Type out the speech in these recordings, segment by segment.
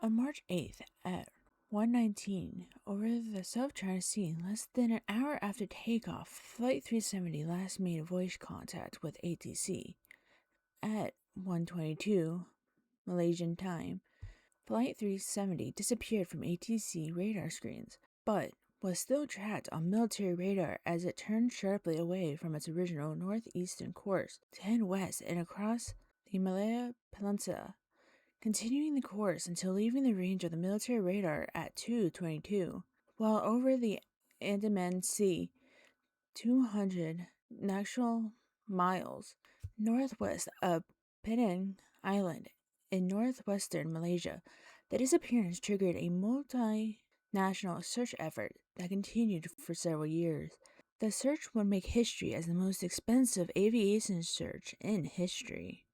On March 8th at 1:19 over the South China Sea, less than an hour after takeoff, Flight 370 last made voice contact with ATC. At 1:22 Malaysian time, Flight 370 disappeared from ATC radar screens, but was still tracked on military radar as it turned sharply away from its original northeastern course to head west and across the Malaya Peninsula, continuing the course until leaving the range of the military radar at 2:22, while over the Andaman Sea, 200 nautical miles northwest of Penang Island in northwestern Malaysia. The disappearance triggered a multinational search effort that continued for several years. The search would make history as the most expensive aviation search in history.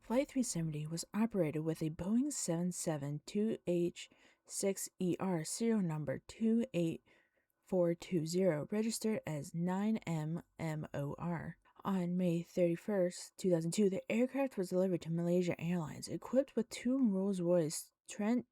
Flight 370 was operated with a Boeing 772H6ER serial number 28420, registered as 9MMOR. On May 31, 2002, the aircraft was delivered to Malaysia Airlines, equipped with two Rolls-Royce Trent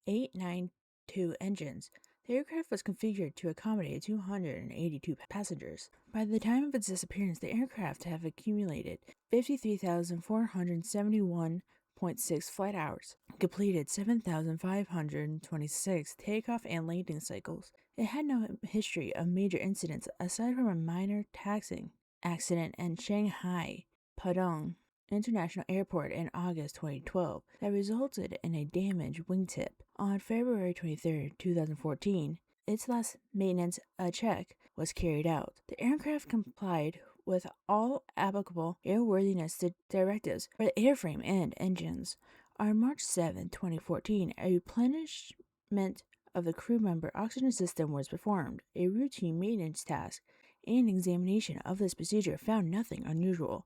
892 engines. The aircraft was configured to accommodate 282 passengers. By the time of its disappearance, the aircraft have accumulated 53,471.6 flight hours, completed 7,526 takeoff and landing cycles. It had no history of major incidents aside from a minor taxiing accident in Shanghai Pudong International Airport in August 2012 that resulted in a damaged wingtip. On February 23, 2014, its last maintenance check was carried out. The aircraft complied with all applicable airworthiness directives for the airframe and engines. On March 7, 2014, a replenishment of the crew member oxygen system was performed. A routine maintenance task and examination of this procedure found nothing unusual.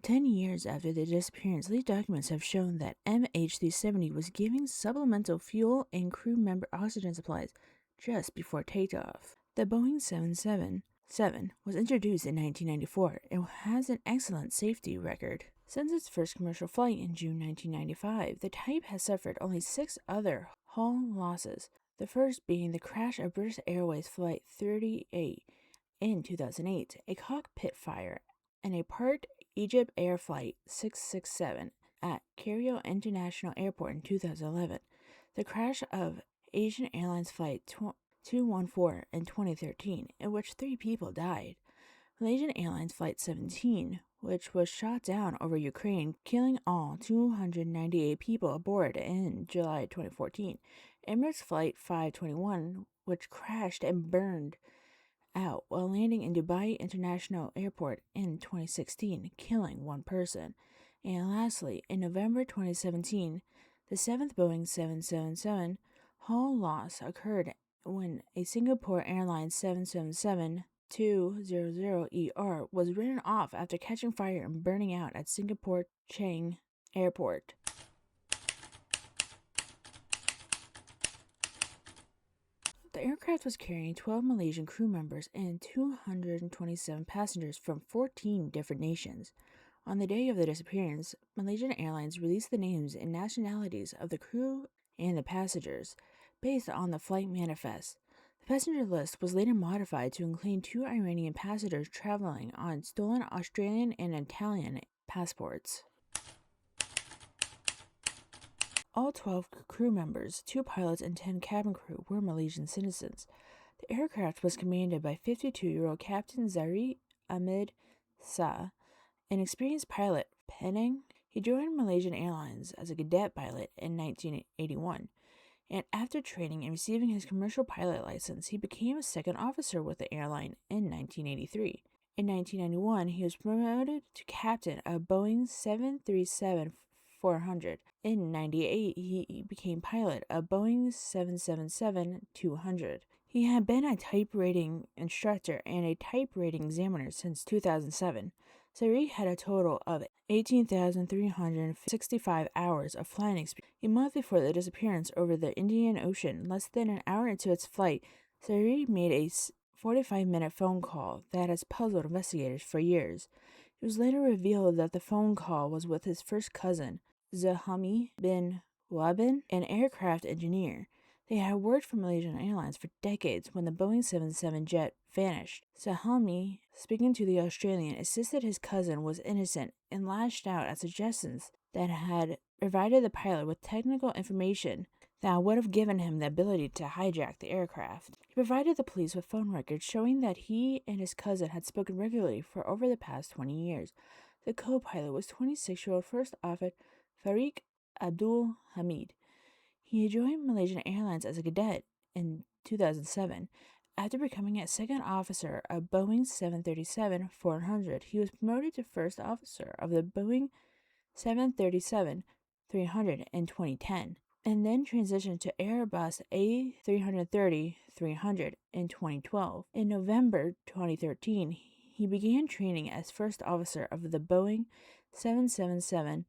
10 years after the disappearance, leaked documents have shown that MH370 was giving supplemental fuel and crew member oxygen supplies just before takeoff. The Boeing 777 was introduced in 1994 and has an excellent safety record. Since its first commercial flight in June 1995, the type has suffered only 6 other hull losses, the first being the crash of British Airways Flight 38 in 2008, a cockpit fire, and a part Egypt Air Flight 667 at Cairo International Airport in 2011. The crash of Asian Airlines Flight 214 in 2013, in which 3 people died. Malaysian Airlines Flight 17, which was shot down over Ukraine, killing all 298 people aboard in July 2014. Emirates Flight 521, which crashed and burned out while landing in Dubai International Airport in 2016, killing 1 person. And lastly, in November 2017, the 7th Boeing 777 hull loss occurred when a Singapore Airlines 777-200ER was written off after catching fire and burning out at Singapore Changi Airport. The aircraft was carrying 12 Malaysian crew members and 227 passengers from 14 different nations. On the day of the disappearance, Malaysian Airlines released the names and nationalities of the crew and the passengers, based on the flight manifest. The passenger list was later modified to include 2 Iranian passengers traveling on stolen Australian and Italian passports. All 12 crew members, 2 pilots, and 10 cabin crew were Malaysian citizens. The aircraft was commanded by 52-year-old Captain Zahri Ahmed Shah, an experienced pilot. Penang, he joined Malaysian Airlines as a cadet pilot in 1981, and after training and receiving his commercial pilot license, he became a second officer with the airline in 1983. In 1991, he was promoted to captain of Boeing 737-400. In 1998, he became pilot of Boeing 777-200. He had been a type rating instructor and a type rating examiner since 2007. Zahri had a total of 18,365 hours of flying experience. A month before the disappearance over the Indian Ocean, less than an hour into its flight, Zahri made a 45-minute phone call that has puzzled investigators for years. It was later revealed that the phone call was with his first cousin, Zahami bin Wabin, an aircraft engineer. They had worked for Malaysian Airlines for decades when the Boeing 77 jet vanished. Zahami, speaking to the Australian, insisted his cousin was innocent and lashed out at suggestions that had provided the pilot with technical information that would have given him the ability to hijack the aircraft. He provided the police with phone records showing that he and his cousin had spoken regularly for over the past 20 years. The co-pilot was 26-year-old First Officer Farik Abdul Hamid. He had joined Malaysian Airlines as a cadet in 2007. After becoming a second officer of Boeing 737-400, he was promoted to first officer of the Boeing 737-300 in 2010, and then transitioned to Airbus A330-300 in 2012. In November 2013, he began training as first officer of the Boeing 777-200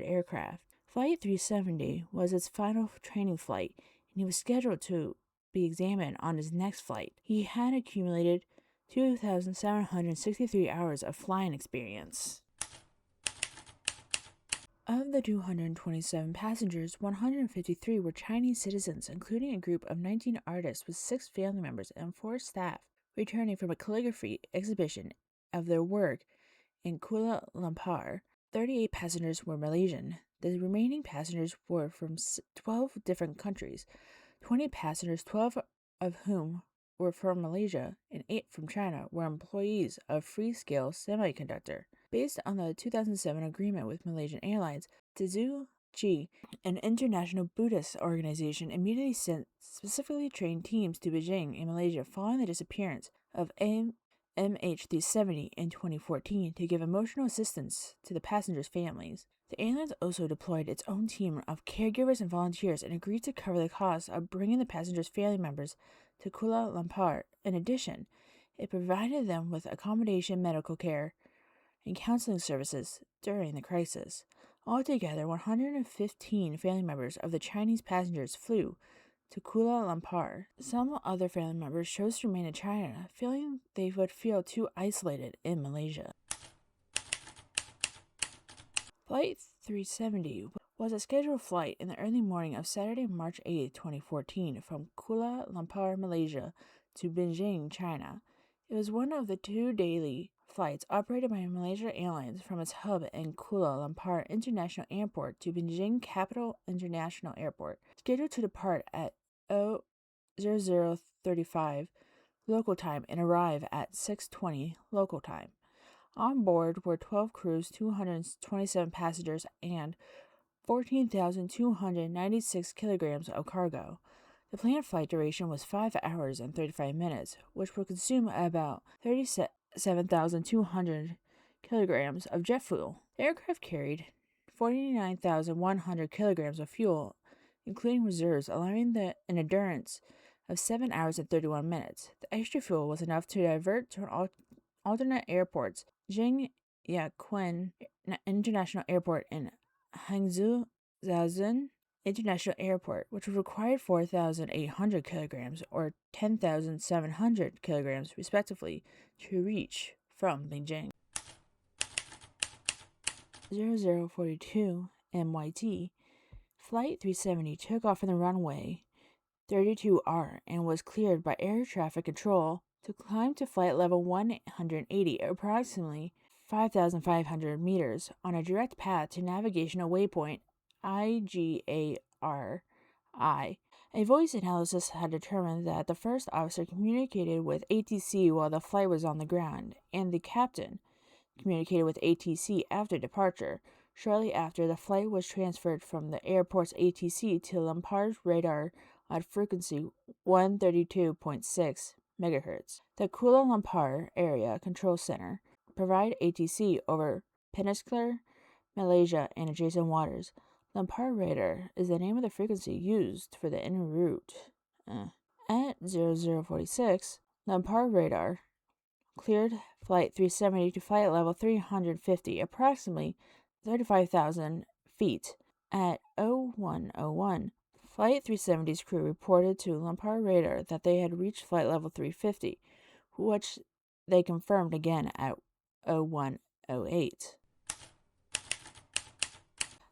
aircraft. Flight 370 was its final training flight, and he was scheduled to be examined on his next flight. He had accumulated 2,763 hours of flying experience. Of the 227 passengers, 153 were Chinese citizens, including a group of 19 artists with 6 family members and 4 staff returning from a calligraphy exhibition of their work in Kuala Lumpur. 38 passengers were Malaysian. The remaining passengers were from 12 different countries. 20 passengers, 12 of whom were from Malaysia and 8 from China, were employees of Freescale Semiconductor. Based on the 2007 agreement with Malaysian Airlines, Tzu Chi, an international Buddhist organization, immediately sent specifically trained teams to Beijing in Malaysia following the disappearance of MH370 in 2014 to give emotional assistance to the passengers' families. The airlines also deployed its own team of caregivers and volunteers and agreed to cover the cost of bringing the passengers' family members to Kuala Lumpur. In addition, it provided them with accommodation, medical care, and counseling services during the crisis. Altogether, 115 family members of the Chinese passengers flew to Kuala Lumpur. Some other family members chose to remain in China, feeling they would feel too isolated in Malaysia. Flight 370 was a scheduled flight in the early morning of Saturday, March 8, 2014, from Kuala Lumpur, Malaysia, to Beijing, China. It was one of the 2 daily flights operated by Malaysia Airlines from its hub in Kuala Lumpur International Airport to Beijing Capital International Airport, scheduled to depart at 00:35 local time and arrive at 6:20 local time. On board were 12 crews, 227 passengers, and 14,296 kilograms of cargo. The planned flight duration was 5 hours and 35 minutes, which would consume about 37,200 kilograms of jet fuel. The aircraft carried 49,100 kilograms of fuel, including reserves, allowing an endurance of 7 hours and 31 minutes. The extra fuel was enough to divert to an alternate airports, Jing Yaquan International Airport and Hangzhou Zhaozun International Airport, which would require 4,800 kilograms or 10,700 kilograms, respectively, to reach from Beijing. 0042 MYT, Flight 370 took off from the runway 32R and was cleared by air traffic control to climb to flight level 180, approximately 5,500 meters, on a direct path to navigational waypoint IGARI. A voice analysis had determined that the first officer communicated with ATC while the flight was on the ground, and the captain communicated with ATC after departure. Shortly after, the flight was transferred from the airport's ATC to Lumpur's radar at frequency 132.6 MHz. The Kuala Lumpur Area Control Center provide ATC over Peninsular Malaysia and adjacent waters. Lumpur radar is the name of the frequency used for the en route. At 0046, Lumpur radar cleared Flight 370 to flight level 350, approximately 35,000 feet. At 0101, Flight 370's crew reported to Lumpur radar that they had reached flight level 350, which they confirmed again at 0108.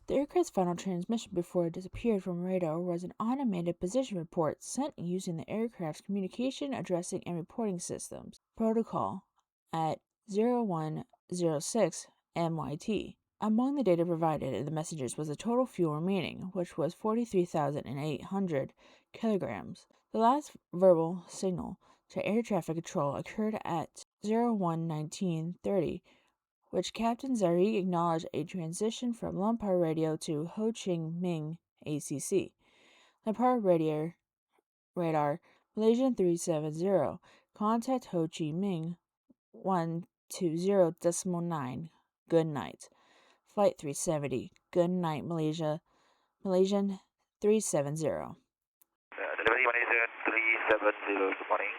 The aircraft's final transmission before it disappeared from radar was an automated position report sent using the aircraft's communication, addressing, and reporting systems protocol at 0106 MYT. Among the data provided in the messages was the total fuel remaining, which was 43,800 kilograms. The last verbal signal to air traffic control occurred at 011930, which Captain Zari acknowledged a transition from Lampar radio to Ho Chi Minh ACC. Lampar radar Malaysian 370, contact Ho Chi Minh 120.9, good night. Flight 370, good night Malaysian 370. Delivery Malaysian 370, good morning.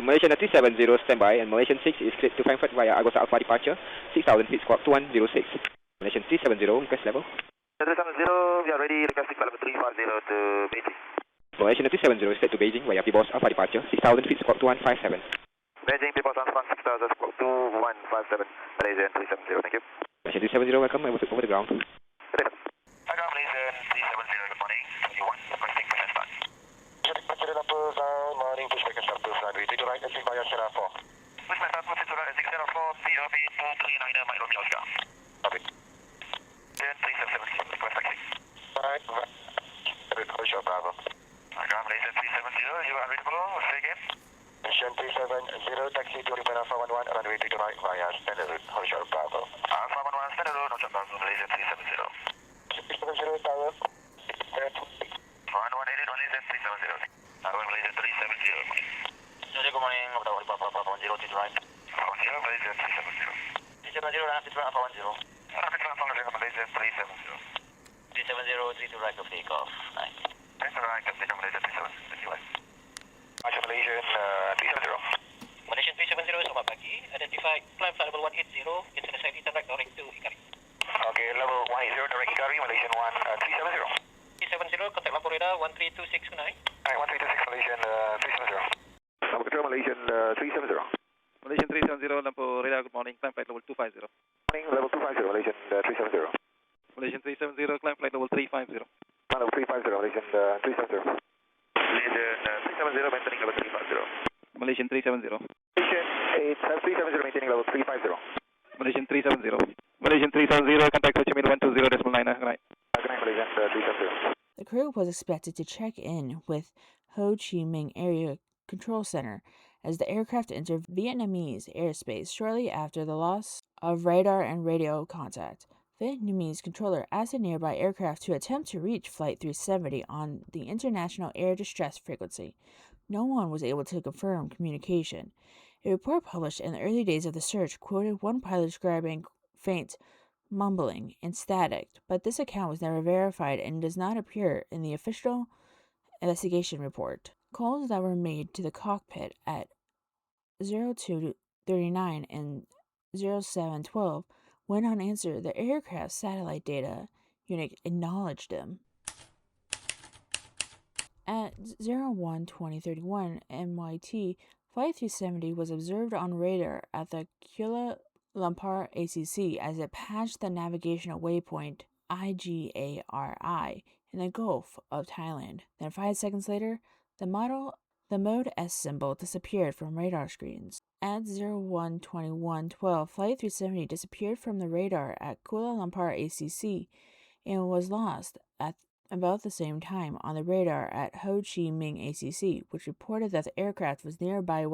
Malaysian 370 standby, and Malaysian 6 is cleared to Frankfurt via Argos Alpha departure, 6,000 feet squawk 2106. Malaysian 370, request level. 370, we are ready, requesting flight level 350 to Beijing. Malaysian 370 is cleared to Beijing via Pibos Alpha departure, 6,000 feet squawk 2157. Beijing, people transfer 6,000 squawk 2157, Malaysian 370, thank you. Malaysian 370, welcome over the ground. Malaysian 370, good morning, 21, requesting push and start. Departure number, morning, push back and start to runway 3 to right, exit via Sierra 4. Push back start, push to right, exit Sierra 4, PRB 239, Mike Romeo Oscar. Copy. 370, request taxi. Right, Hotel Bravo. Malaysian 370, you are ready below, say again. Malaysian 370, taxi to Lima Alpha 11, runway 3 to right via standard route, Hotel Bravo. Alpha 11, standard route, Hotel Bravo, Malaysian 370. 370, tower. 1188, Malaysian 370. Malaysian 370. Good morning, Alpha 10 to right. Alpha 10, Malaysian 370. 370, rapid Alpha 10. Rapid Alpha 10, Malaysian 370. 370, 3 to right of takeoff. Nice. 3 to right of takeoff, Malaysian 370. Thank you. Malaysian 370. Malaysian 370, selamat pagi. Identified climb flight level 180, international direct direct to Ikari. Okay, level 180, direct Ikari, Malaysian 370. 370, contact Lampur radar 13269. Alright, 13269, Malaysian 370. Lampur control, Malaysian 370. Malaysian 370, Lampur radar, good morning, climb flight level 250. Morning, level 250, Malaysian 370. Malaysian 370, climb flight level 350. Level 350, Malaysian 370. Malaysian 370, maintaining level 350. Malaysian 370. Malaysian 370, maintaining level 350. Malaysian 370. Malaysian 370, contact Ho Chi Minh 120.9, good night. Good night, Malaysian 370. The crew was expected to check in with Ho Chi Minh Area Control Center as the aircraft entered Vietnamese airspace shortly after the loss of radar and radio contact. Vietnamese controller asked a nearby aircraft to attempt to reach Flight 370 on the International Air Distress frequency. No one was able to confirm communication. A report published in the early days of the search quoted one pilot describing faint mumbling and static, but this account was never verified and does not appear in the official investigation report. Calls that were made to the cockpit at 0239 and 0712 went unanswered. The aircraft's satellite data unit acknowledged them. At 012031 MYT, Flight 370 was observed on radar at the Kuala Lumpur ACC as it passed the navigational waypoint IGARI in the Gulf of Thailand. Then 5 seconds later, the mode S symbol disappeared from radar screens. At 012112, Flight 370 disappeared from the radar at Kuala Lumpur ACC and was lost at about the same time on the radar at Ho Chi Minh ACC, which reported that the aircraft was at a nearby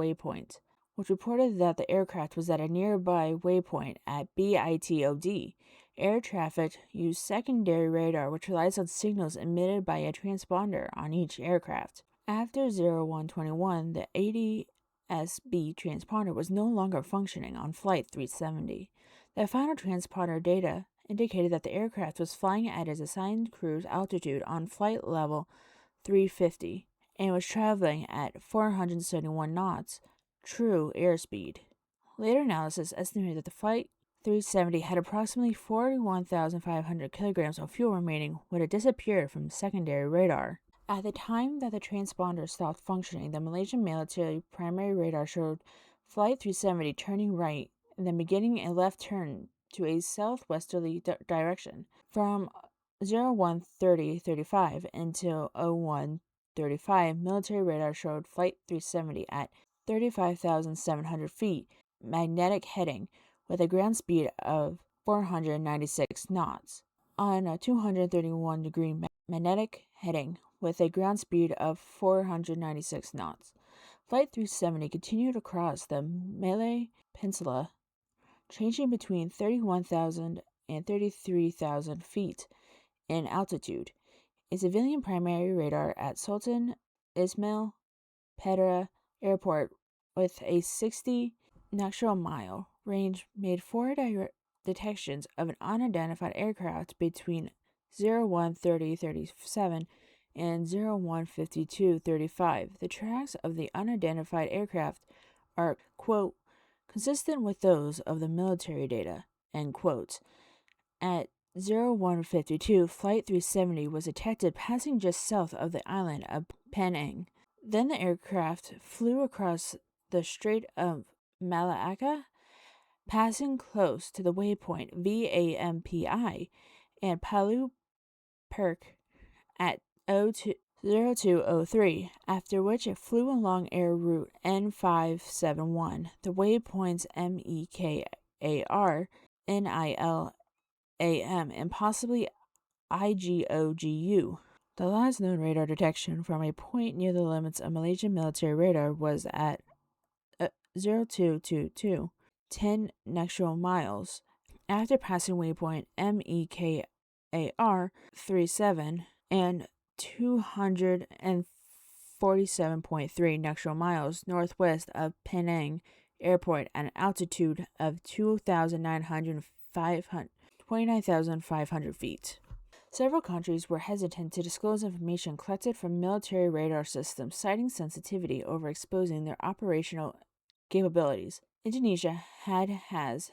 waypoint at BITOD. Air traffic used secondary radar, which relies on signals emitted by a transponder on each aircraft. After 0121, the ADS-B transponder was no longer functioning on Flight 370. The final transponder data indicated that the aircraft was flying at its assigned cruise altitude on flight level 350 and was traveling at 471 knots true airspeed. Later analysis estimated that the Flight 370 had approximately 41,500 kilograms of fuel remaining when it disappeared from secondary radar. At the time that the transponder stopped functioning, the Malaysian military primary radar showed Flight 370 turning right and then beginning a left turn to a southwesterly direction. From 01:30:35 until 01:35, military radar showed Flight 370 at 35,700 feet magnetic heading with a ground speed of 496 knots. On a 231-degree magnetic heading with a ground speed of 496 knots. Flight 370 continued across the Malay Peninsula, changing between 31,000 and 33,000 feet in altitude. A civilian primary radar at Sultan Ismail Petra Airport with a 60 nautical mile range made 4 detections of an unidentified aircraft between 01:30:37 and 01:52:35. The tracks of the unidentified aircraft are, quote, consistent with those of the military data, end quote. At 01:52, Flight 370 was detected passing just south of the island of Penang. Then the aircraft flew across the Strait of Malacca, passing close to the waypoint VAMPI and Palu Perk at 02:03, after which it flew along air route N571, the waypoints MEKAR, NILAM, and possibly IGOGU. The last known radar detection from a point near the limits of Malaysian military radar was at 0222, 10 nautical miles, after passing waypoint MEKAR 37 and 247.3 nautical miles northwest of Penang Airport at an altitude of 29,500 feet. Several countries were hesitant to disclose information collected from military radar systems, citing sensitivity over exposing their operational capabilities. Indonesia has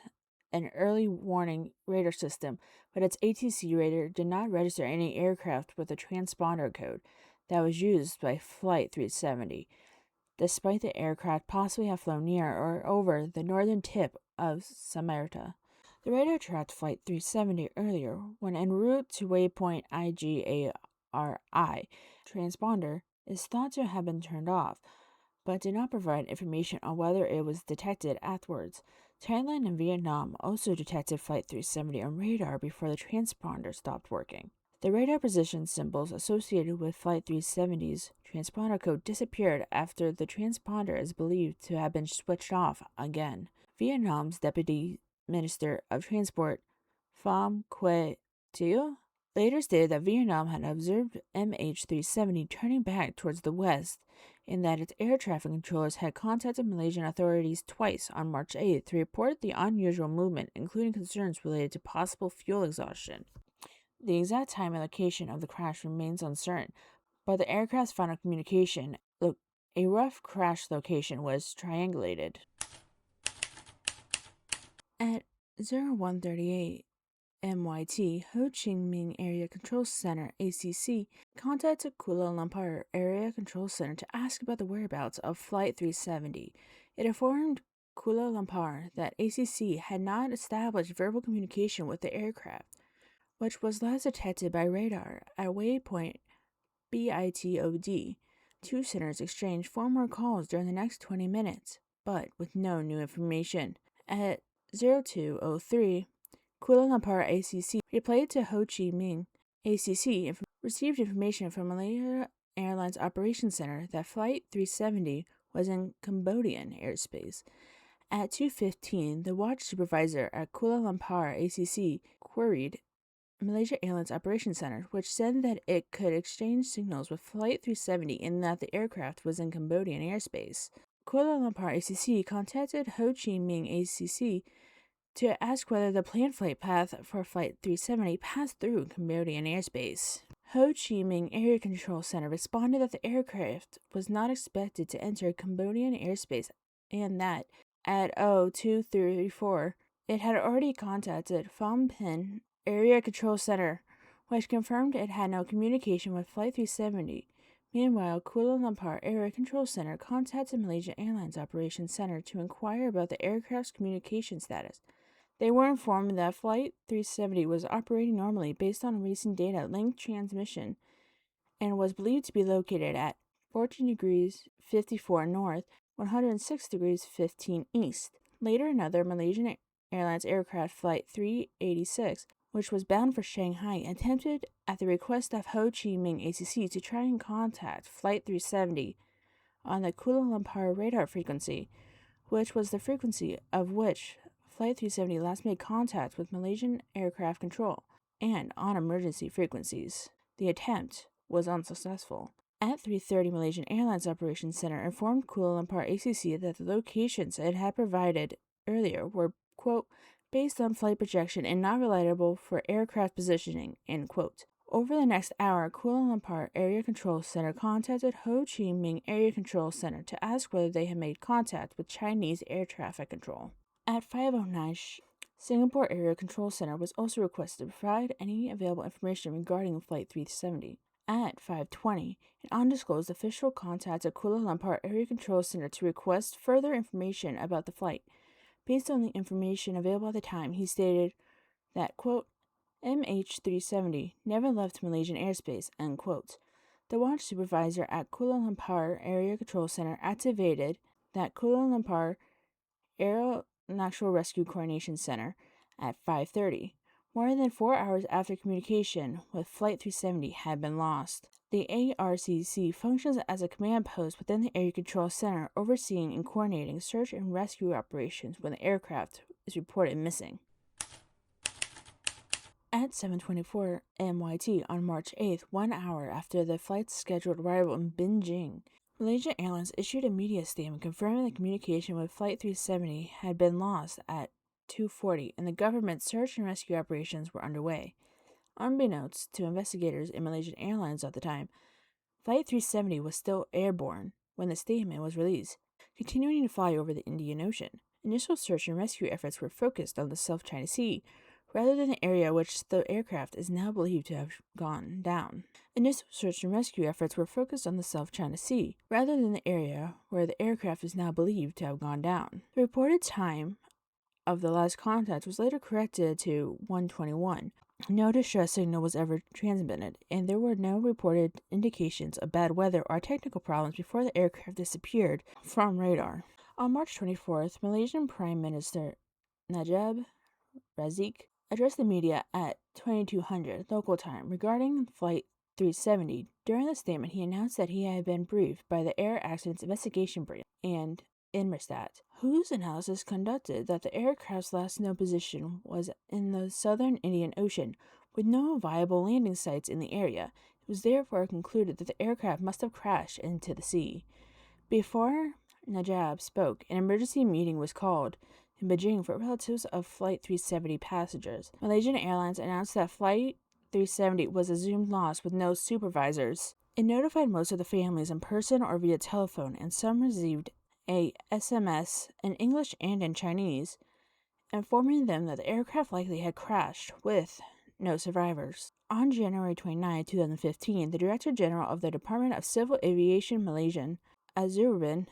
an early warning radar system, but its ATC radar did not register any aircraft with a transponder code that was used by Flight 370, despite the aircraft possibly have flown near or over the northern tip of Sumatra. The radar tracked Flight 370 earlier when en route to waypoint IGARI. Transponder is thought to have been turned off, but did not provide information on whether it was detected afterwards. Thailand and Vietnam also detected Flight 370 on radar before the transponder stopped working. The radar position symbols associated with Flight 370's transponder code disappeared after the transponder is believed to have been switched off again. Vietnam's Deputy Minister of Transport, Pham Quet Thieu, later stated that Vietnam had observed MH370 turning back towards the west and that its air traffic controllers had contacted Malaysian authorities twice on March 8th to report the unusual movement, including concerns related to possible fuel exhaustion. The exact time and location of the crash remains uncertain, but the aircraft's final communication, a rough crash location, was triangulated. At 01:38 MYT, Ho Chi Minh Area Control Center (ACC) contacted Kuala Lumpur Area Control Center to ask about the whereabouts of Flight 370. It informed Kuala Lumpur that ACC had not established verbal communication with the aircraft, which was last detected by radar at waypoint BITOD. Two centers exchanged 4 more calls during the next 20 minutes, but with no new information. At 02:03, Kuala Lumpur ACC replied to Ho Chi Minh ACC received information from Malaysia Airlines Operations Center that Flight 370 was in Cambodian airspace. At 2:15, the watch supervisor at Kuala Lumpur ACC queried Malaysia Airlines Operations Center, which said that it could exchange signals with Flight 370 and that the aircraft was in Cambodian airspace. Kuala Lumpur ACC contacted Ho Chi Minh ACC to ask whether the planned flight path for Flight 370 passed through Cambodian airspace. Ho Chi Minh Area Control Center responded that the aircraft was not expected to enter Cambodian airspace and that, at 02:34, it had already contacted Phnom Penh Area Control Center, which confirmed it had no communication with Flight 370, Meanwhile, Kuala Lumpur Area Control Center contacted Malaysia Airlines Operations Center to inquire about the aircraft's communication status. They were informed that Flight 370 was operating normally based on recent data link transmission and was believed to be located at 14 degrees 54 north, 106 degrees 15 east. Later, another Malaysian Airlines aircraft, Flight 386, which was bound for Shanghai, attempted at the request of Ho Chi Minh ACC to try and contact Flight 370 on the Kuala Lumpur radar frequency, which was the frequency of which Flight 370 last made contact with Malaysian aircraft control, and on emergency frequencies. The attempt was unsuccessful. At 3:30, Malaysian Airlines Operations Center informed Kuala Lumpur ACC that the locations it had provided earlier were, quote, based on flight projection and not reliable for aircraft positioning, end quote. Over the next hour, Kuala Lumpur Area Control Center contacted Ho Chi Minh Area Control Center to ask whether they had made contact with Chinese air traffic control. At 5:09, Singapore Area Control Center was also requested to provide any available information regarding Flight 370. At 5:20, an undisclosed official contacted Kuala Lumpur Area Control Center to request further information about the flight. Based on the information available at the time, he stated that, quote, MH370 never left Malaysian airspace, end quote. The watch supervisor at Kuala Lumpur Area Control Center activated that Kuala Lumpur Aeronautical Rescue Coordination Center at 5:30. More than 4 hours after communication with Flight 370 had been lost. The ARCC functions as a command post within the Area Control Center, overseeing and coordinating search and rescue operations when the aircraft is reported missing. At 7:24 MYT on March 8th, 1 hour after the flight's scheduled arrival in Beijing, Malaysia Airlines issued a media statement confirming that communication with Flight 370 had been lost at 2:40 and the government's search and rescue operations were underway. Unbeknownst to investigators in Malaysian Airlines at the time, Flight 370 was still airborne when the statement was released, continuing to fly over the Indian Ocean. Initial search and rescue efforts were focused on the South China Sea, rather than the area which the aircraft is now believed to have gone down. Initial search and rescue efforts were focused on the South China Sea, rather than the area where the aircraft is now believed to have gone down. The reported time of the last contact was later corrected to 1:21. No distress signal was ever transmitted, and there were no reported indications of bad weather or technical problems before the aircraft disappeared from radar. On March 24th, Malaysian Prime Minister Najib Razak addressed the media at 2200 local time regarding Flight 370. During the statement, he announced that he had been briefed by the Air Accidents Investigation Branch and Inmerstat, whose analysis conducted that the aircraft's last known position was in the southern Indian Ocean, with no viable landing sites in the area. It was therefore concluded that the aircraft must have crashed into the sea. Before Najib spoke, an emergency meeting was called in Beijing for relatives of Flight 370 passengers. Malaysian Airlines announced that Flight 370 was assumed lost with no supervisors. It notified most of the families in person or via telephone, and some received a SMS in English and in Chinese, informing them that the aircraft likely had crashed with no survivors. On January 29, 2015, the Director General of the Department of Civil Aviation Malaysian, Azurbin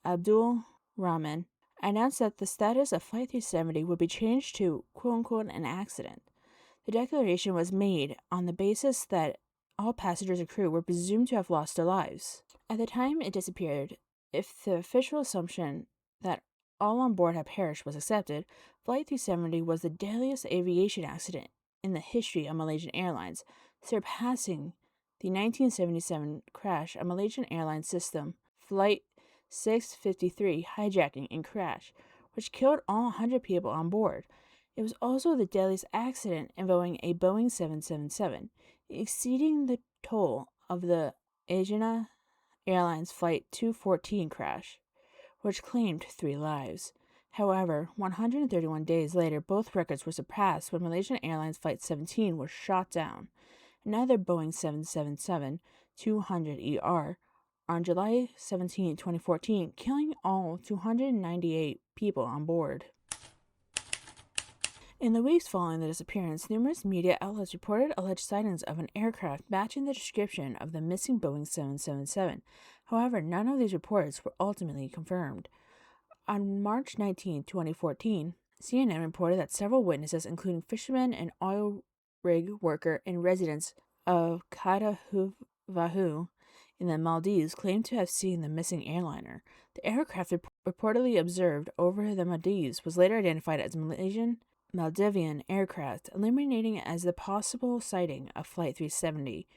Abdul Rahman, announced that the status of Flight 370 would be changed to quote-unquote an accident. The declaration was made on the basis that all passengers and crew were presumed to have lost their lives. At the time it disappeared, if the official assumption that all on board had perished was accepted, Flight 370 was the deadliest aviation accident in the history of Malaysian Airlines, surpassing the 1977 crash of Malaysian Airlines system Flight 653 hijacking and crash, which killed all 100 people on board. It was also the deadliest accident involving a Boeing 777, exceeding the toll of the Asiana Airlines Flight 214 crash, which claimed 3 lives. However, 131 days later, both records were surpassed when Malaysian Airlines Flight 17 was shot down. Another Boeing 777-200ER on July 17, 2014, killing all 298 people on board. In the weeks following the disappearance, numerous media outlets reported alleged sightings of an aircraft matching the description of the missing Boeing 777. However, none of these reports were ultimately confirmed. On March 19, 2014, CNN reported that several witnesses, including fishermen and oil rig worker and residents of Kadahuvahu in the Maldives, claimed to have seen the missing airliner. The aircraft reportedly observed over the Maldives was later identified as Maldivian aircraft, eliminating it as the possible sighting of Flight 370.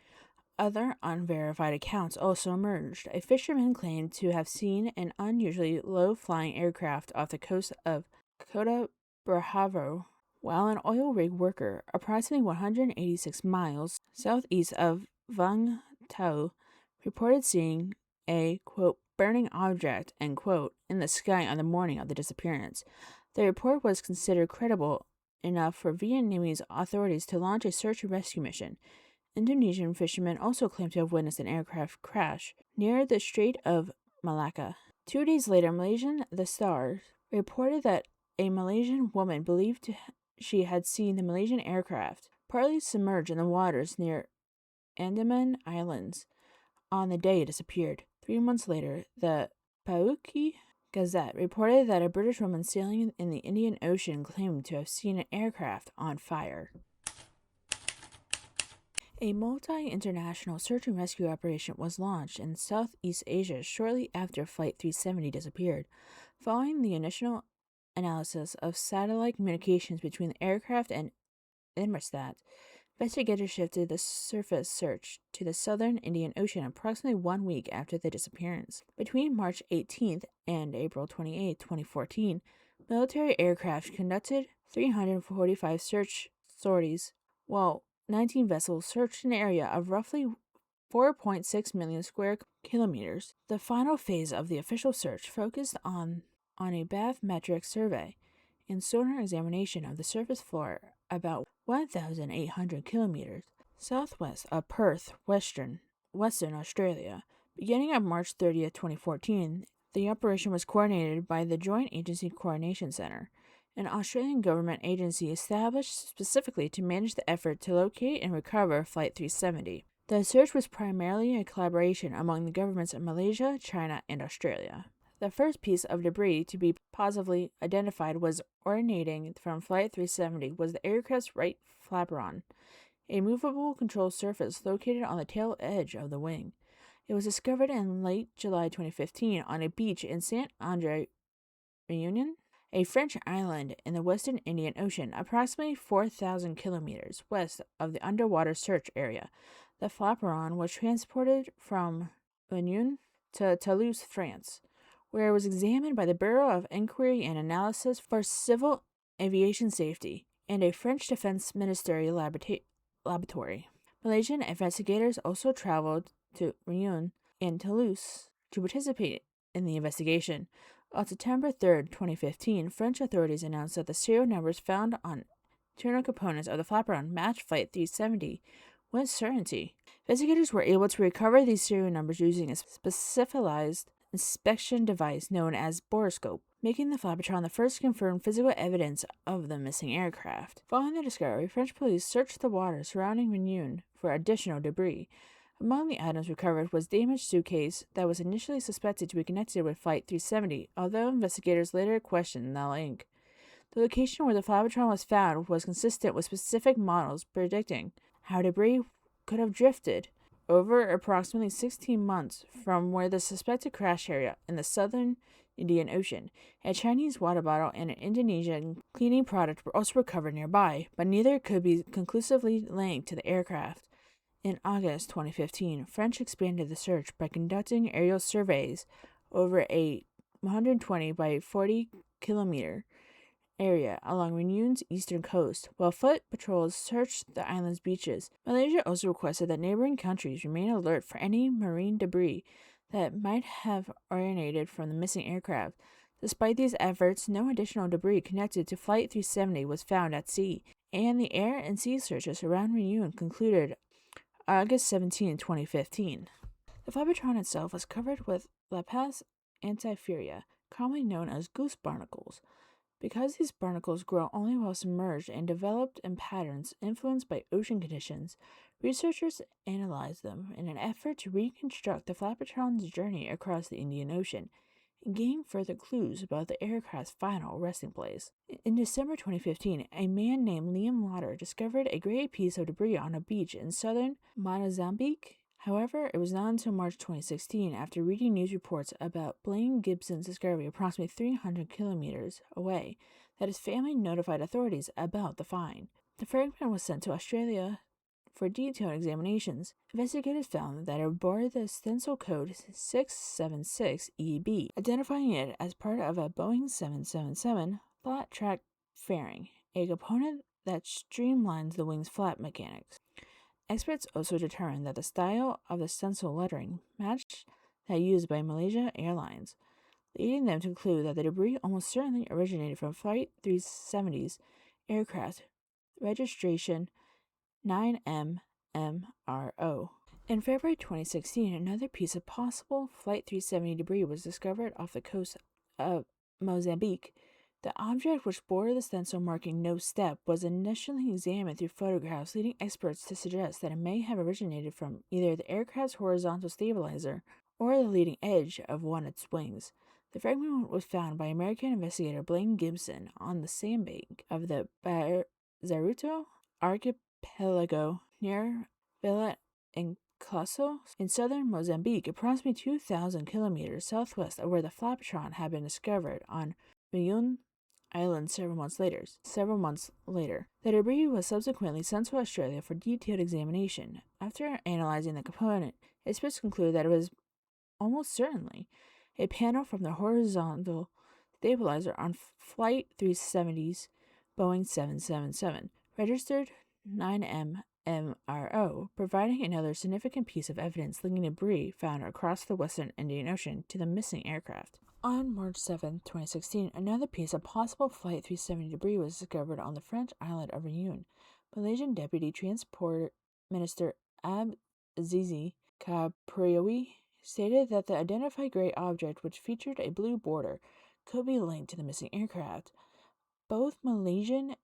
Other unverified accounts also emerged. A fisherman claimed to have seen an unusually low-flying aircraft off the coast of Kota Bravo, while an oil rig worker, approximately 186 miles southeast of Vung Tau, reported seeing a, quote, burning object, end quote, in the sky on the morning of the disappearance. The report was considered credible enough for Vietnamese authorities to launch a search and rescue mission. Indonesian fishermen also claimed to have witnessed an aircraft crash near the Strait of Malacca. 2 days later, Malaysian The Star reported that a Malaysian woman believed she had seen the Malaysian aircraft partly submerged in the waters near Andaman Islands on the day it disappeared. 3 months later, the Pauki Gazette reported that a British woman sailing in the Indian Ocean claimed to have seen an aircraft on fire. A multi-international search and rescue operation was launched in Southeast Asia shortly after Flight 370 disappeared. Following the initial analysis of satellite communications between the aircraft and Inmarsat, investigators shifted the surface search to the southern Indian Ocean approximately 1 week after the disappearance. Between March 18th and April 28, 2014, military aircraft conducted 345 search sorties, while 19 vessels searched an area of roughly 4.6 million square kilometers. The final phase of the official search focused on a bathymetric survey and sonar examination of the surface floor about 1,800 kilometers southwest of Perth, Western Australia. Beginning on March 30th, 2014, the operation was coordinated by the Joint Agency Coordination Center, an Australian government agency established specifically to manage the effort to locate and recover Flight 370. The search was primarily a collaboration among the governments of Malaysia, China, and Australia. The first piece of debris to be positively identified was originating from Flight 370 was the aircraft's right flaperon, a movable control surface located on the tail edge of the wing. It was discovered in late July 2015 on a beach in Saint Andre, Réunion, a French island in the western Indian Ocean, approximately 4,000 kilometers west of the underwater search area. The flaperon was transported from Réunion to Toulouse, France, where it was examined by the Bureau of Inquiry and Analysis for Civil Aviation Safety and a French Defense Ministerial laboratory. Malaysian investigators also traveled to Réunion and Toulouse to participate in the investigation. On September 3, 2015, French authorities announced that the serial numbers found on internal components of the flaperon matched Flight 370 with certainty. Investigators were able to recover these serial numbers using a specialized inspection device known as borescope, making the flaperon the first confirmed physical evidence of the missing aircraft. Following the discovery, French police searched the water surrounding Réunion for additional debris. Among the items recovered was a damaged suitcase that was initially suspected to be connected with Flight 370, although investigators later questioned the link. The location where the flaperon was found was consistent with specific models predicting how debris could have drifted over approximately 16 months from where the suspected crash area in the southern Indian Ocean. A Chinese water bottle and an Indonesian cleaning product were also recovered nearby, but neither could be conclusively linked to the aircraft. In August 2015, French expanded the search by conducting aerial surveys over a 120 by 40 kilometer area along Réunion's eastern coast, while foot patrols searched the island's beaches. Malaysia also requested that neighboring countries remain alert for any marine debris that might have originated from the missing aircraft. Despite these efforts, no additional debris connected to Flight 370 was found at sea, and the air and sea searches around Réunion concluded August 17, 2015. The flaperon itself was covered with La Paz antiferia, commonly known as goose barnacles. Because these barnacles grow only while submerged and developed in patterns influenced by ocean conditions, researchers analyzed them in an effort to reconstruct the Flappatron's journey across the Indian Ocean and gain further clues about the aircraft's final resting place. In December 2015, a man named Liam Lauder discovered a gray piece of debris on a beach in southern Mozambique. However, it was not until March 2016, after reading news reports about Blaine Gibson's discovery approximately 300 kilometers away, that his family notified authorities about the find. The fragment was sent to Australia for detailed examinations. Investigators found that it bore the stencil code 676EB, identifying it as part of a Boeing 777 flat track fairing, a component that streamlines the wing's flap mechanics. Experts also determined that the style of the stencil lettering matched that used by Malaysia Airlines, leading them to conclude that the debris almost certainly originated from Flight 370's aircraft registration 9MMRO. In February 2016, another piece of possible Flight 370 debris was discovered off the coast of Mozambique. The object, which bore the stencil marking "No Step," was initially examined through photographs, leading experts to suggest that it may have originated from either the aircraft's horizontal stabilizer or the leading edge of one of its wings. The fragment was found by American investigator Blaine Gibson on the sandbank of the Bazaruto archipelago near Villa Enclaso in southern Mozambique, approximately 2,000 kilometers southwest of where the Flappatron had been discovered on Mayun Island several months later. The debris was subsequently sent to Australia for detailed examination. After analyzing the component, experts concluded that it was almost certainly a panel from the horizontal stabilizer on Flight 370's Boeing 777, registered 9MMRO, providing another significant piece of evidence linking debris found across the western Indian Ocean to the missing aircraft. On March 7, 2016, another piece of possible Flight 370 debris was discovered on the French island of Réunion. Malaysian Deputy Transport Minister Azizi Kaprioui stated that the identified gray object, which featured a blue border, could be linked to the missing aircraft. Both Malaysian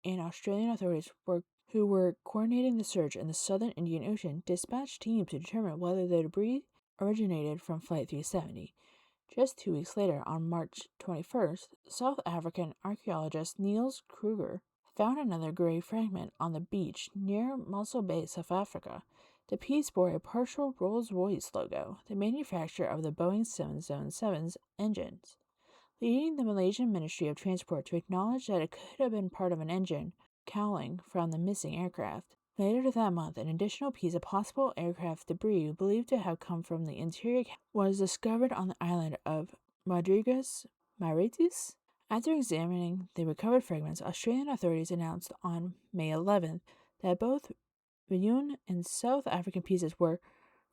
and Australian authorities who were coordinating the search in the southern Indian Ocean dispatched teams to determine whether the debris originated from Flight 370. Just 2 weeks later, on March 21st, South African archaeologist Niels Kruger found another gray fragment on the beach near Mossel Bay, South Africa. The piece bore a partial Rolls-Royce logo, the manufacturer of the Boeing 777's engines, leading the Malaysian Ministry of Transport to acknowledge that it could have been part of an engine cowling from the missing aircraft. Later that month, an additional piece of possible aircraft debris believed to have come from the interior was discovered on the island of Rodrigues Mauritius. After examining the recovered fragments, Australian authorities announced on May 11th that both Réunion and South African pieces were,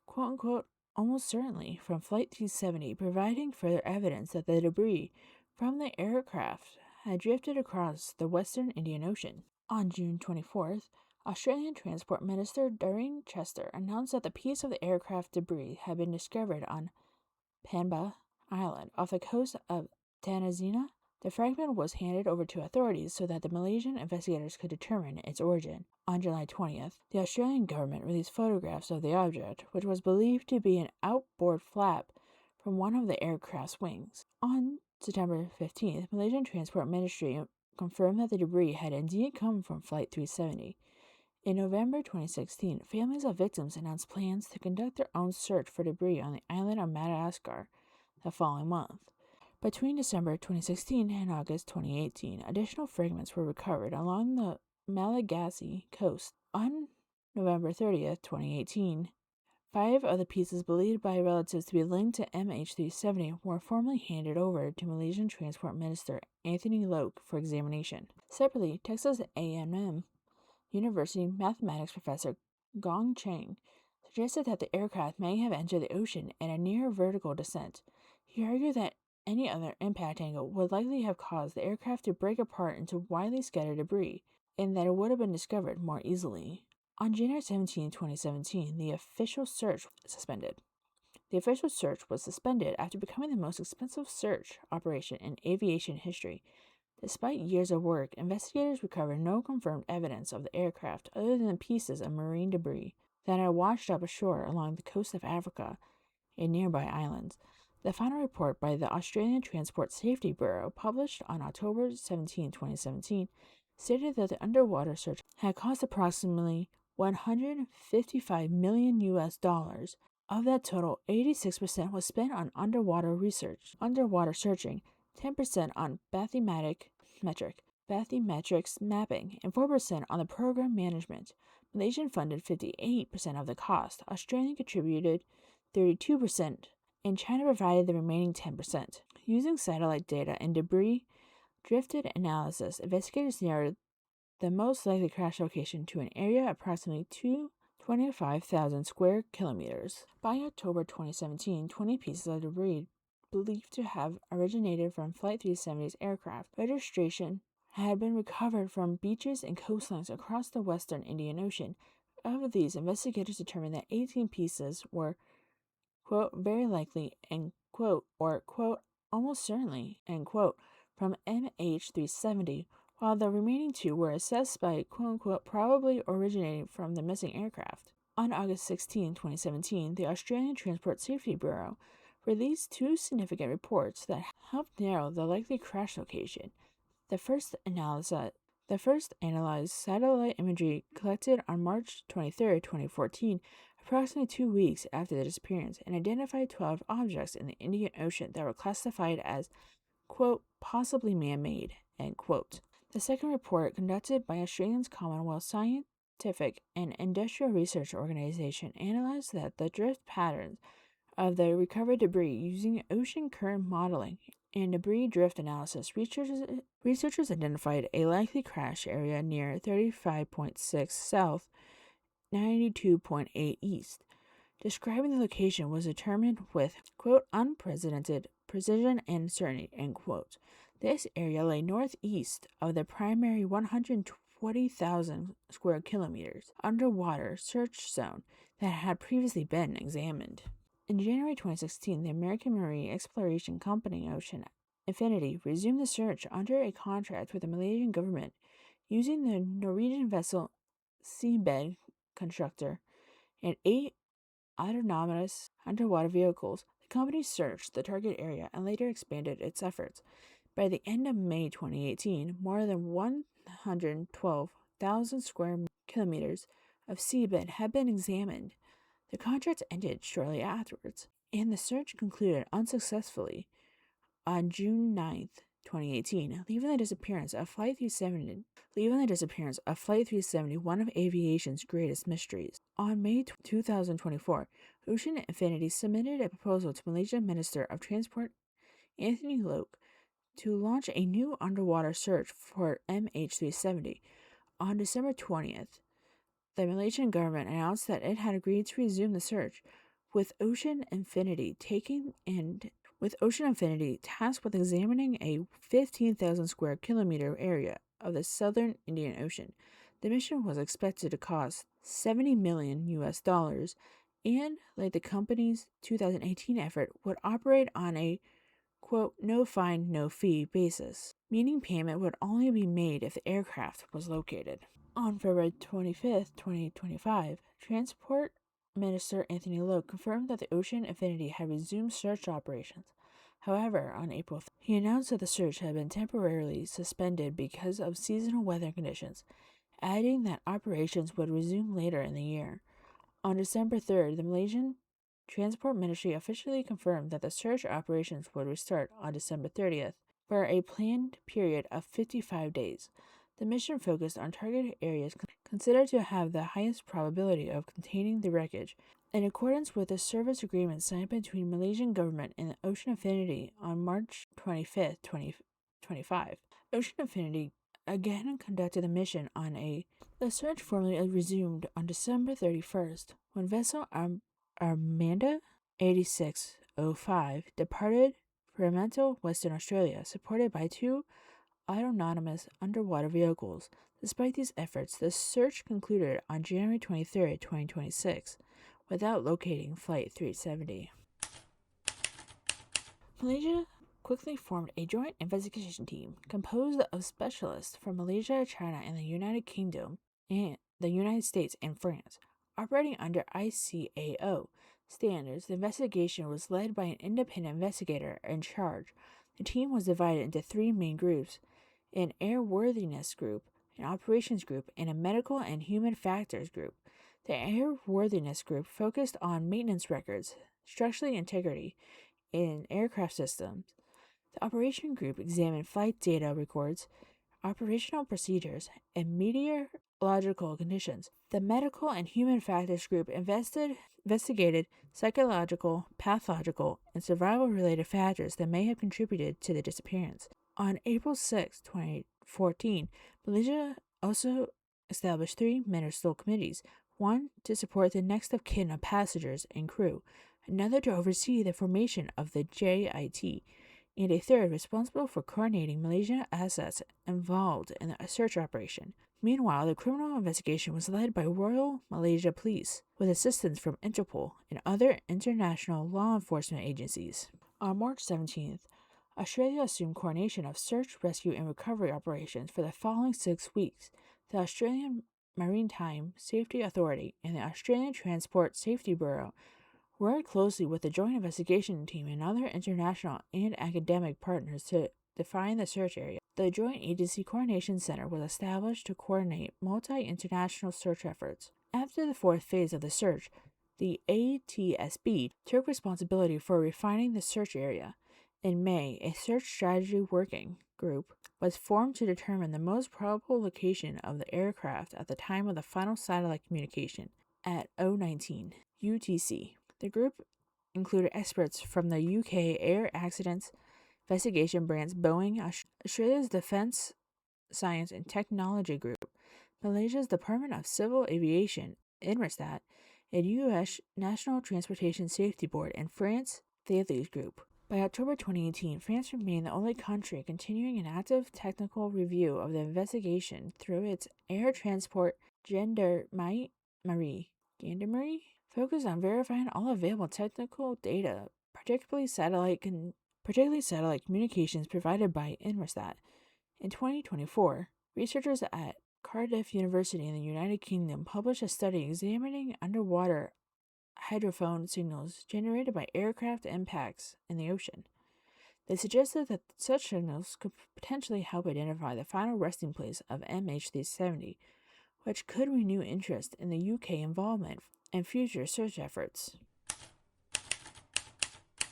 quote-unquote, almost certainly from Flight 370, providing further evidence that the debris from the aircraft had drifted across the western Indian Ocean. On June 24th, Australian Transport Minister Doreen Chester announced that the piece of the aircraft debris had been discovered on Pemba Island, off the coast of Tanzania. The fragment was handed over to authorities so that the Malaysian investigators could determine its origin. On July 20th, the Australian government released photographs of the object, which was believed to be an outboard flap from one of the aircraft's wings. On September 15th, Malaysian Transport Ministry confirmed that the debris had indeed come from Flight 370. In November 2016, families of victims announced plans to conduct their own search for debris on the island of Madagascar the following month. Between December 2016 and August 2018, additional fragments were recovered along the Malagasy coast. On November 30th, 2018, 5 of the pieces believed by relatives to be linked to MH370 were formally handed over to Malaysian Transport Minister Anthony Loke for examination. Separately, Texas A&M University mathematics professor Gong Cheng suggested that the aircraft may have entered the ocean in a near vertical descent. He argued that any other impact angle would likely have caused the aircraft to break apart into widely scattered debris, and that it would have been discovered more easily. On January 17, 2017, the official search was suspended. The official search was suspended after becoming the most expensive search operation in aviation history, Despite years of work, investigators recovered no confirmed evidence of the aircraft other than the pieces of marine debris that had washed up ashore along the coast of Africa and nearby islands. The final report by the Australian Transport Safety Bureau, published on October 17, 2017, stated that the underwater search had cost approximately $155 million US. Of that total, 86% was spent on underwater searching, 10% on bathymetrics mapping, and 4% on the program management. Malaysian funded 58% of the cost, Australian contributed 32%, and China provided the remaining 10%. Using satellite data and debris drifted analysis, investigators narrowed the most likely crash location to an area approximately 25,000 square kilometers. By October 2017, 20 pieces of debris believed to have originated from Flight 370's aircraft registration had been recovered from beaches and coastlines across the western Indian Ocean. Of these, investigators determined that 18 pieces were, quote, very likely, end quote, or, quote, almost certainly, end quote, from MH370, while the remaining 2 were assessed by, quote unquote, probably originating from the missing aircraft. On August 16, 2017, the Australian Transport Safety Bureau released 2 significant reports that helped narrow the likely crash location. The first analyzed satellite imagery collected on March 23, 2014, approximately 2 weeks after the disappearance, and identified 12 objects in the Indian Ocean that were classified as, quote, possibly man-made, end quote. The second report, conducted by Australia's Commonwealth Scientific and Industrial Research Organisation, analyzed the drift patterns of the recovered debris using ocean current modeling and debris drift analysis. Researchers identified a likely crash area near 35.6 south, 92.8 east. Describing the location was determined with, quote, unprecedented precision and certainty, end quote. This area lay northeast of the primary 120,000 square kilometers underwater search zone that had previously been examined. In January 2016, the American marine exploration company Ocean Infinity resumed the search under a contract with the Malaysian government using the Norwegian vessel Seabed Constructor and 8 autonomous underwater vehicles. The company searched the target area and later expanded its efforts. By the end of May 2018, more than 112,000 square kilometers of seabed had been examined. The contract ended shortly afterwards, and the search concluded unsuccessfully on June 9, 2018, leaving the disappearance of Flight 370 one of aviation's greatest mysteries. On May 2024, Ocean Infinity submitted a proposal to Malaysian Minister of Transport Anthony Loke to launch a new underwater search for MH370. On December 20th, the Malaysian government announced that it had agreed to resume the search, with Ocean Infinity tasked with examining a 15,000 square kilometer area of the southern Indian Ocean. The mission was expected to cost $70 million and, like the company's 2018 effort, would operate on a, quote, no find, no fee basis, meaning payment would only be made if the aircraft was located. On February 25, 2025, Transport Minister Anthony Loke confirmed that the Ocean Infinity had resumed search operations. However, on April 3rd, he announced that the search had been temporarily suspended because of seasonal weather conditions, adding that operations would resume later in the year. On December 3rd, the Malaysian Transport Ministry officially confirmed that the search operations would restart on December 30th for a planned period of 55 days. The mission focused on targeted areas considered to have the highest probability of containing the wreckage. In accordance with the service agreement signed between Malaysian government and Ocean Infinity on March 25, 2025, Ocean Infinity again conducted the mission the search formally resumed on December 31st, when vessel Armada 8605 departed Fremantle, Western Australia, supported by 2 autonomous underwater vehicles. Despite these efforts, the search concluded on January 23, 2026, without locating Flight 370. Malaysia quickly formed a joint investigation team composed of specialists from Malaysia, China, and the United Kingdom, and the United States and France. Operating under ICAO standards, the investigation was led by an independent investigator in charge. The team was divided into three main groups: an airworthiness group, an operations group, and a medical and human factors group. The airworthiness group focused on maintenance records, structural integrity in aircraft systems. The operation group examined flight data records, operational procedures, and meteorological conditions. The medical and human factors group investigated psychological, pathological, and survival-related factors that may have contributed to the disappearance. On April 6, 2014, Malaysia also established three ministerial committees: one to support the next of kin of passengers and crew, another to oversee the formation of the JIT, and a third responsible for coordinating Malaysian assets involved in the search operation. Meanwhile, the criminal investigation was led by Royal Malaysia Police, with assistance from Interpol and other international law enforcement agencies. On March 17th, Australia assumed coordination of search, rescue, and recovery operations for the following 6 weeks. The Australian Maritime Safety Authority and the Australian Transport Safety Bureau worked closely with the Joint Investigation Team and other international and academic partners to define the search area. The Joint Agency Coordination Center was established to coordinate multi-international search efforts. After the fourth phase of the search, the ATSB took responsibility for refining the search area. In May, a search strategy working group was formed to determine the most probable location of the aircraft at the time of the final satellite communication at 019 UTC. The group included experts from the UK Air Accidents Investigation branch Boeing, Australia's Defence Science and Technology Group, Malaysia's Department of Civil Aviation, Inmarsat, and US National Transportation Safety Board, and France Thales Group. By October 2018, France remained the only country continuing an active technical review of the investigation through its Air Transport Gendarmerie, focused on verifying all available technical data, particularly satellite communications provided by Inmarsat. In 2024, researchers at Cardiff University in the United Kingdom published a study examining underwater hydrophone signals generated by aircraft impacts in the ocean. They suggested that such signals could potentially help identify the final resting place of MH370, which could renew interest in the UK involvement in future search efforts.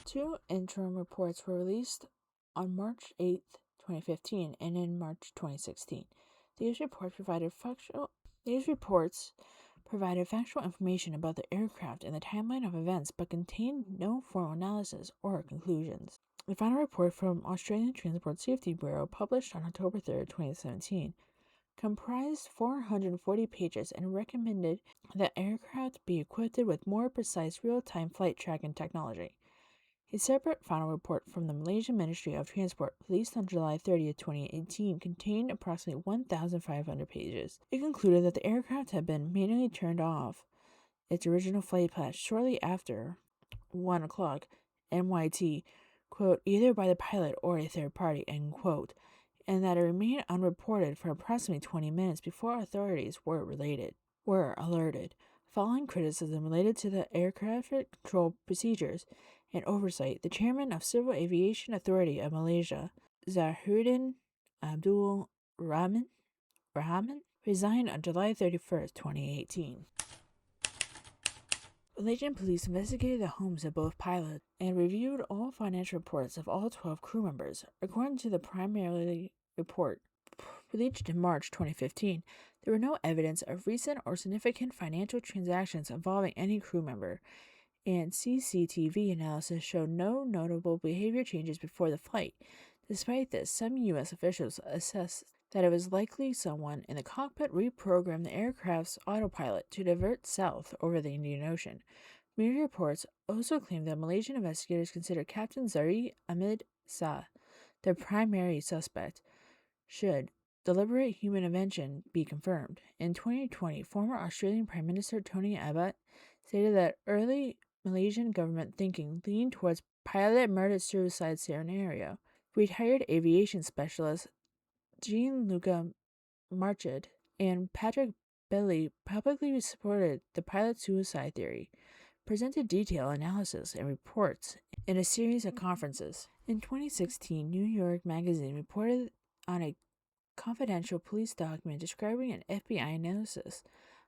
2 interim reports were released on March 8, 2015 and in March 2016. These reports provided factual information about the aircraft and the timeline of events, but contained no formal analysis or conclusions. The final report from Australian Transport Safety Bureau, published on October 3, 2017, comprised 440 pages and recommended that aircraft be equipped with more precise real-time flight tracking technology. A separate final report from the Malaysian Ministry of Transport, released on July 30, 2018, contained approximately 1,500 pages. It concluded that the aircraft had been manually turned off its original flight path shortly after 1 o'clock NYT, quote, either by the pilot or a third party, end quote, and that it remained unreported for approximately 20 minutes before authorities were alerted. Following criticism related to the air traffic control procedures and oversight, the chairman of Civil Aviation Authority of Malaysia, Zahiruddin Abdul Rahman, resigned on July 31, 2018. Malaysian police investigated the homes of both pilots and reviewed all financial reports of all 12 crew members. According to the primary report released in March 2015, there were no evidence of recent or significant financial transactions involving any crew member, and CCTV analysis showed no notable behavior changes before the flight. Despite this, some U.S. officials assessed that it was likely someone in the cockpit reprogrammed the aircraft's autopilot to divert south over the Indian Ocean. Media reports also claimed that Malaysian investigators consider Captain Zari Ahmed Shah the primary suspect, should deliberate human intervention be confirmed. In 2020, former Australian Prime Minister Tony Abbott stated that early Malaysian government thinking leaned towards pilot murder-suicide scenario. Retired aviation specialist Jean-Luc Marchand and Patrick Belly publicly supported the pilot suicide theory, presented detailed analysis and reports in a series of conferences. In 2016, New York Magazine reported on a confidential police document describing an FBI analysis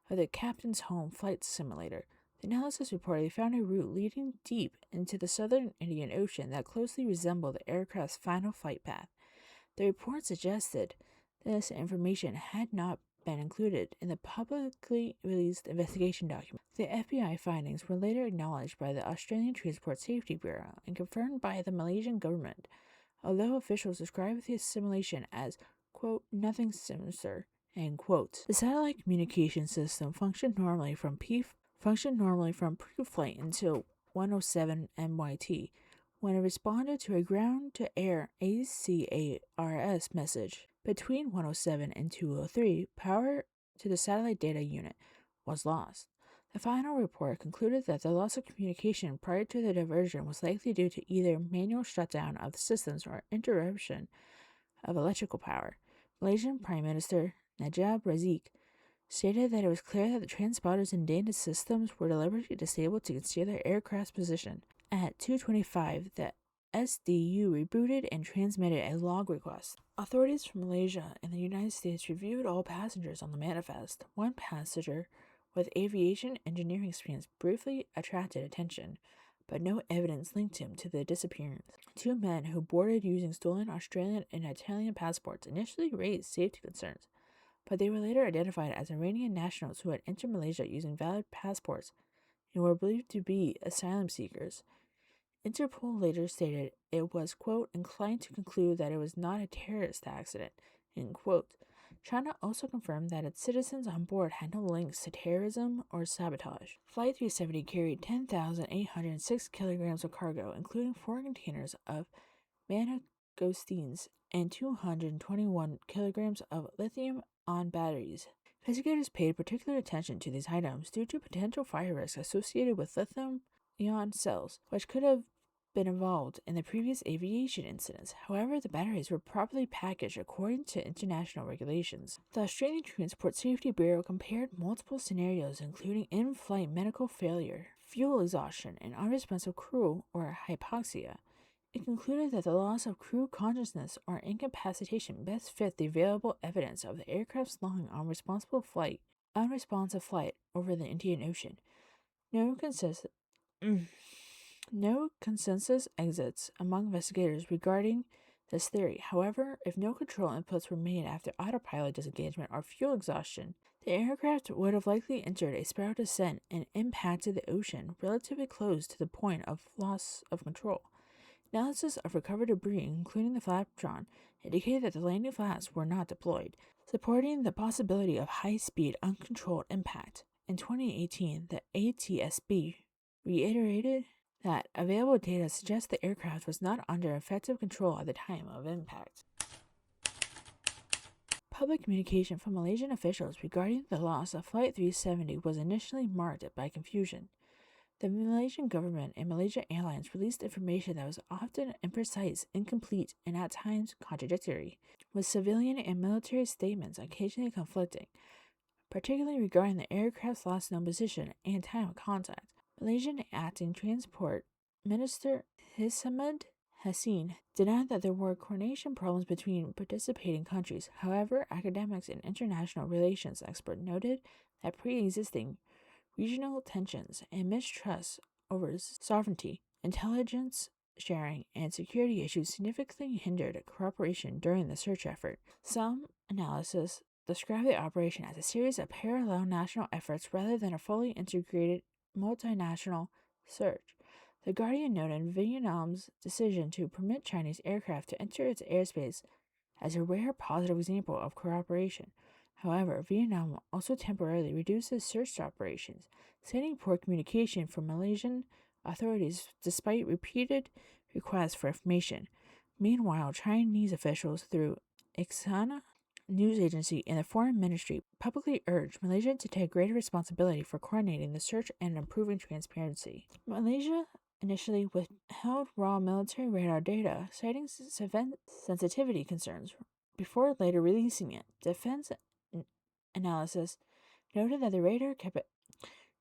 of the captain's home flight simulator. The analysis reportedly found a route leading deep into the southern Indian Ocean that closely resembled the aircraft's final flight path. The report suggested this information had not been included in the publicly released investigation document. The FBI findings were later acknowledged by the Australian Transport Safety Bureau and confirmed by the Malaysian government, although officials described the simulation as, quote, nothing sinister, end quote. The satellite communication system functioned normally from pre-flight until 107 MYT, when it responded to a ground-to-air ACARS message. Between 107 and 203, power to the satellite data unit was lost. The final report concluded that the loss of communication prior to the diversion was likely due to either manual shutdown of the systems or interruption of electrical power. Malaysian Prime Minister Najib Razak stated that it was clear that the transponders and data systems were deliberately disabled to conceal their aircraft's position. At 2:25, the SDU rebooted and transmitted a log request. Authorities from Malaysia and the United States reviewed all passengers on the manifest. One passenger with aviation engineering experience briefly attracted attention, but no evidence linked him to the disappearance. Two men who boarded using stolen Australian and Italian passports initially raised safety concerns, but they were later identified as Iranian nationals who had entered Malaysia using valid passports and were believed to be asylum seekers. Interpol later stated it was, quote, inclined to conclude that it was not a terrorist accident, end quote. China also confirmed that its citizens on board had no links to terrorism or sabotage. Flight 370 carried 10,806 kilograms of cargo, including 4 containers of mangostines and 221 kilograms of lithium-ion batteries. Investigators paid particular attention to these items due to potential fire risks associated with lithium-ion cells, which could have been involved in the previous aviation incidents. However, the batteries were properly packaged according to international regulations. The Australian Transport Safety Bureau compared multiple scenarios, including in-flight medical failure, fuel exhaustion, and unresponsive crew or hypoxia. It concluded that the loss of crew consciousness or incapacitation best fit the available evidence of the aircraft's long unresponsive flight over the Indian Ocean. No consensus exists among investigators regarding this theory. However, if no control inputs were made after autopilot disengagement or fuel exhaustion, the aircraft would have likely entered a spiral descent and impacted the ocean relatively close to the point of loss of control. Analysis of recovered debris, including the flapdron, indicated that the landing flaps were not deployed, supporting the possibility of high-speed, uncontrolled impact. In 2018, the ATSB reiterated that available data suggests the aircraft was not under effective control at the time of impact. Public communication from Malaysian officials regarding the loss of Flight 370 was initially marked by confusion. The Malaysian government and Malaysia Airlines released information that was often imprecise, incomplete, and at times contradictory, with civilian and military statements occasionally conflicting, particularly regarding the aircraft's last known position and time of contact. Malaysian Acting Transport Minister Hishamid Hassin denied that there were coordination problems between participating countries. However, academics and international relations experts noted that pre-existing regional tensions and mistrust over sovereignty, intelligence sharing, and security issues significantly hindered cooperation during the search effort. Some analysis described the operation as a series of parallel national efforts rather than a fully integrated multinational search. The Guardian noted Vietnam's decision to permit Chinese aircraft to enter its airspace as a rare positive example of cooperation. However, Vietnam also temporarily reduced its search operations, citing poor communication from Malaysian authorities despite repeated requests for information. Meanwhile, Chinese officials through Ixana news agency and the foreign ministry publicly urged Malaysia to take greater responsibility for coordinating the search and improving transparency. Malaysia initially withheld raw military radar data, citing sensitivity concerns, before later releasing it. Defense analysis noted that the radar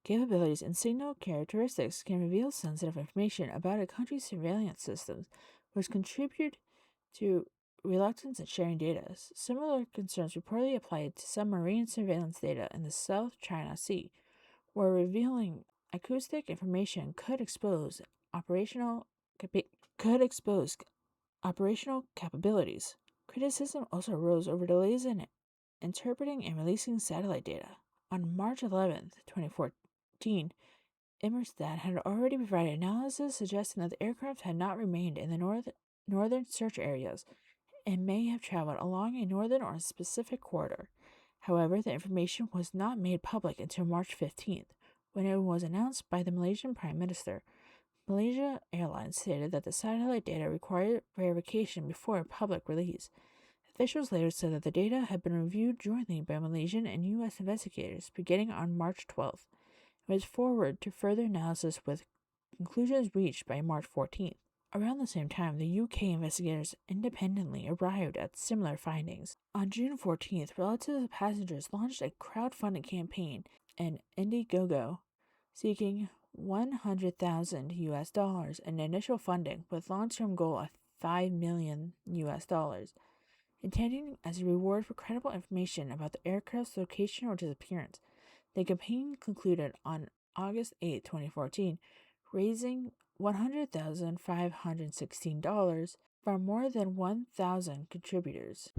capabilities and signal characteristics can reveal sensitive information about a country's surveillance systems, which contribute to reluctance in sharing data. Similar concerns reportedly applied to some marine surveillance data in the South China Sea, where revealing acoustic information could expose operational capabilities. Criticism also arose over delays in interpreting and releasing satellite data. On March 11, 2014, Immerstat had already provided analysis suggesting that the aircraft had not remained in the northern search areas and may have traveled along a northern or specific corridor. However, the information was not made public until March 15th, when it was announced by the Malaysian Prime Minister. Malaysia Airlines stated that the satellite data required verification before public release. Officials later said that the data had been reviewed jointly by Malaysian and U.S. investigators beginning on March 12th and was forwarded to further analysis with conclusions reached by March 14th. Around the same time, the UK investigators independently arrived at similar findings. On June 14th, relatives of passengers launched a crowdfunding campaign in Indiegogo seeking $100,000 US in initial funding with long-term goal of $5 million US, intending as a reward for credible information about the aircraft's location or disappearance. The campaign concluded on August 8, 2014, raising $100,516 from more than 1,000 contributors.